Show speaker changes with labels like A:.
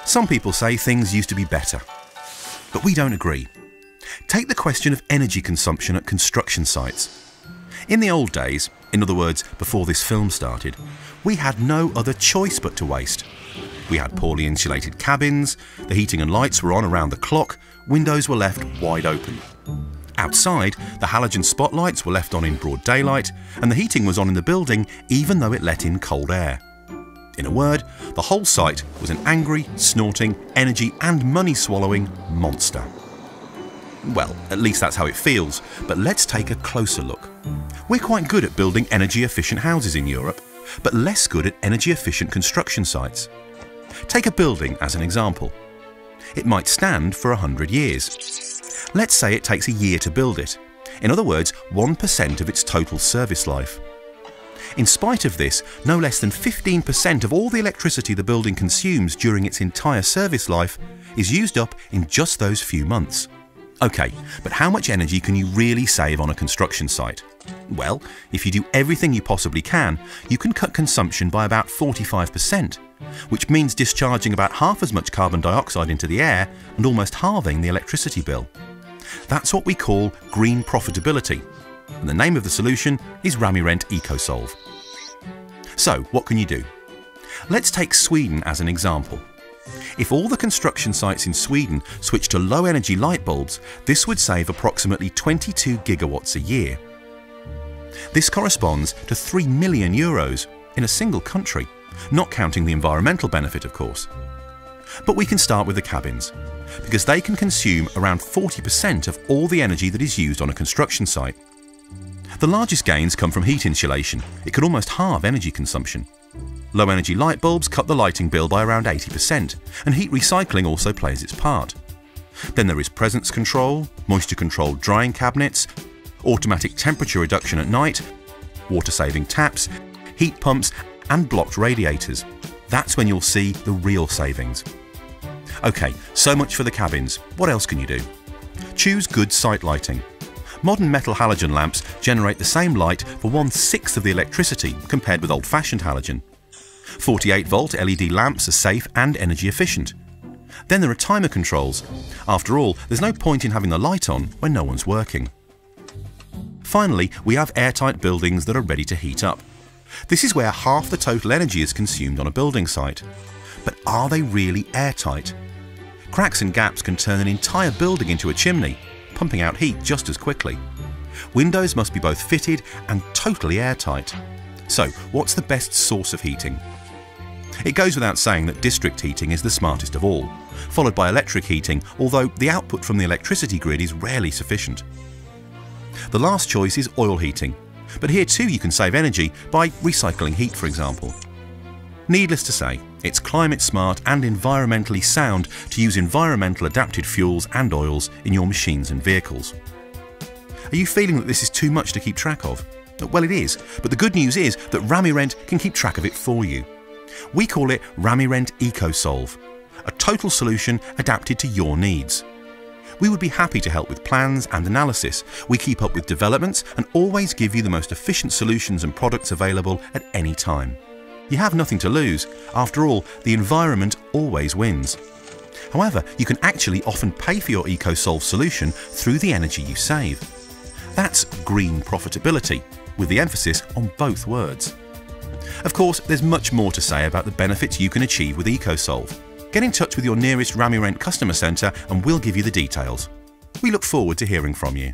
A: Some people say things used to be better, but we don't agree. Take the question of energy consumption at construction sites. In the old days, in other words, before this film started, we had no other choice but to waste. We had poorly insulated cabins, the heating and lights were on around the clock, windows were left wide open. Outside, the halogen spotlights were left on in broad daylight, and the heating was on in the building even though it let in cold air. In a word, the whole site was an angry, snorting, energy and money-swallowing monster. Well, at least that's how it feels, but let's take a closer look. We're quite good at building energy-efficient houses in Europe, but less good at energy-efficient construction sites. Take a building as an example. It might stand for 100 years. Let's say it takes a year to build it. In other words, 1% of its total service life. In spite of this, no less than 15% of all the electricity the building consumes during its entire service life is used up in just those few months. Okay, but how much energy can you really save on a construction site? Well, if you do everything you possibly can, you can cut consumption by about 45%, which means discharging about half as much carbon dioxide into the air and almost halving the electricity bill. That's what we call green profitability, and the name of the solution is Ramirent EcoSolve. So, what can you do? Let's take Sweden as an example. If all the construction sites in Sweden switched to low-energy light bulbs, this would save approximately 22 gigawatts a year. This corresponds to €3 million in a single country, not counting the environmental benefit, of course. But we can start with the cabins, because they can consume around 40% of all the energy that is used on a construction site. The largest gains come from heat insulation. It can almost halve energy consumption. Low-energy light bulbs cut the lighting bill by around 80%, and heat recycling also plays its part. Then there is presence control, moisture-controlled drying cabinets, automatic temperature reduction at night, water-saving taps, heat pumps, and blocked radiators. That's when you'll see the real savings. Okay, so much for the cabins. What else can you do? Choose good site lighting. Modern metal halogen lamps generate the same light for 1/6 of the electricity compared with old-fashioned halogen. 48-volt LED lamps are safe and energy efficient. Then there are timer controls. After all, there's no point in having the light on when no one's working. Finally, we have airtight buildings that are ready to heat up. This is where half the total energy is consumed on a building site. But are they really airtight? Cracks and gaps can turn an entire building into a chimney, pumping out heat just as quickly. Windows must be both fitted and totally airtight. So, what's the best source of heating? It goes without saying that district heating is the smartest of all, followed by electric heating, although the output from the electricity grid is rarely sufficient. The last choice is oil heating, but here too you can save energy by recycling heat, for example. Needless to say, it's climate smart and environmentally sound to use environmental adapted fuels and oils in your machines and vehicles. Are you feeling that this is too much to keep track of? Well, it is, but the good news is that Ramirent can keep track of it for you. We call it Ramirent EcoSolve, a total solution adapted to your needs. We would be happy to help with plans and analysis. We keep up with developments and always give you the most efficient solutions and products available at any time. You have nothing to lose. After all, the environment always wins. However, you can actually often pay for your EcoSolve solution through the energy you save. That's green profitability, with the emphasis on both words. Of course, there's much more to say about the benefits you can achieve with EcoSolve. Get in touch with your nearest Ramirent customer centre and we'll give you the details. We look forward to hearing from you.